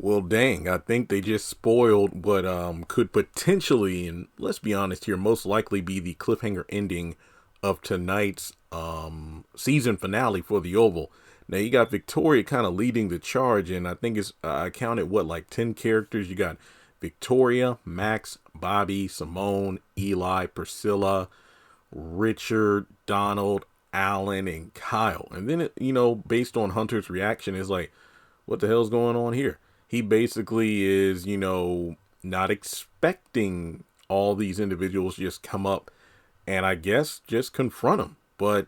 Well, dang, I think they just spoiled what could potentially, and let's be honest here, most likely be the cliffhanger ending of tonight's season finale for the Oval. Now you got Victoria kind of leading the charge, and I think it's I counted what, like 10 characters. You got Victoria, Max, Bobby, Simone, Eli, Priscilla, Richard, Donald, Alan, and Kyle. And then based on Hunter's reaction, is like, what the hell's going on here? He basically is, not expecting all these individuals just come up and I guess just confront him. But,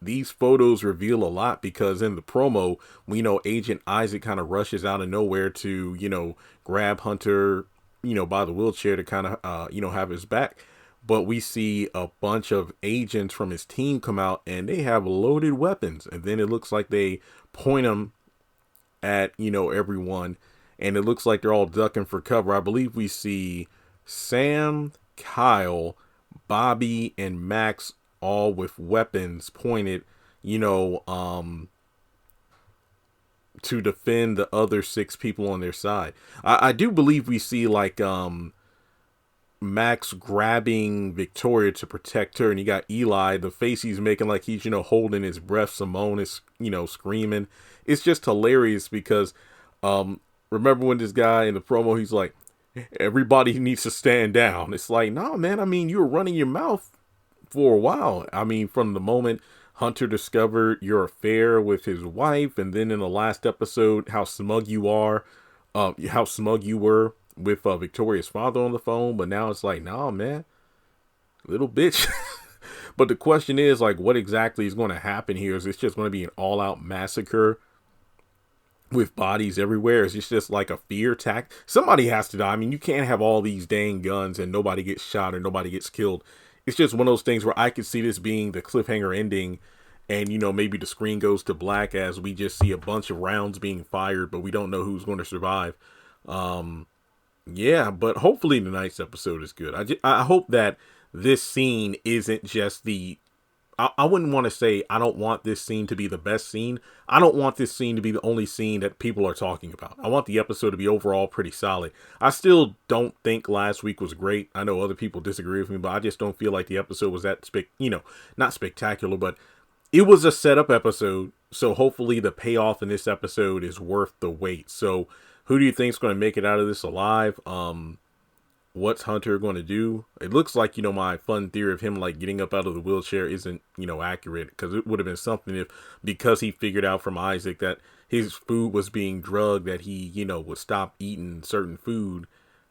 these photos reveal a lot, because in the promo, we know Agent Isaac kind of rushes out of nowhere to, grab Hunter, by the wheelchair to kind of, have his back. But we see a bunch of agents from his team come out and they have loaded weapons. And then it looks like they point them at, everyone. And it looks like they're all ducking for cover. I believe we see Sam, Kyle, Bobby, and Max all with weapons pointed, to defend the other 6 people on their side. I do believe we see like Max grabbing Victoria to protect her, and you got Eli, the face he's making like he's holding his breath. Simone is screaming. It's just hilarious because remember when this guy in the promo, he's like, everybody needs to stand down. It's like, nah, man, I mean, you were running your mouth for a while. I mean, from the moment Hunter discovered your affair with his wife, and then in the last episode, how smug you were with Victoria's father on the phone. But now it's like, nah, man, little bitch. But the question is, like, what exactly is going to happen here? Is it's just going to be an all-out massacre with bodies everywhere? Is it just like a fear tack? Somebody has to die. I mean, you can't have all these dang guns and nobody gets shot or nobody gets killed. It's just one of those things where I could see this being the cliffhanger ending, and maybe the screen goes to black as we just see a bunch of rounds being fired, but we don't know who's going to survive. Yeah, but hopefully tonight's episode is good. I hope that this scene isn't just I wouldn't want to say I don't want this scene to be the best scene. I don't want this scene to be the only scene that people are talking about. I want the episode to be overall pretty solid. I still don't think last week was great. I know other people disagree with me, but I just don't feel like the episode was that not spectacular, but it was a setup episode. So hopefully the payoff in this episode is worth the wait. So who do you think is going to make it out of this alive? What's Hunter going to do? It looks like, my fun theory of him like getting up out of the wheelchair isn't, accurate, because it would have been something if, because he figured out from Isaac that his food was being drugged, that he, would stop eating certain food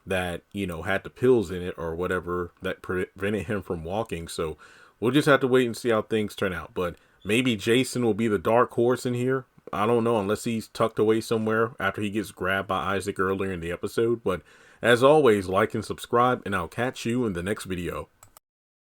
that, had the pills in it or whatever that prevented him from walking. So we'll just have to wait and see how things turn out. But maybe Jason will be the dark horse in here. I don't know, unless he's tucked away somewhere after he gets grabbed by Isaac earlier in the episode. But as always, like and subscribe, and I'll catch you in the next video.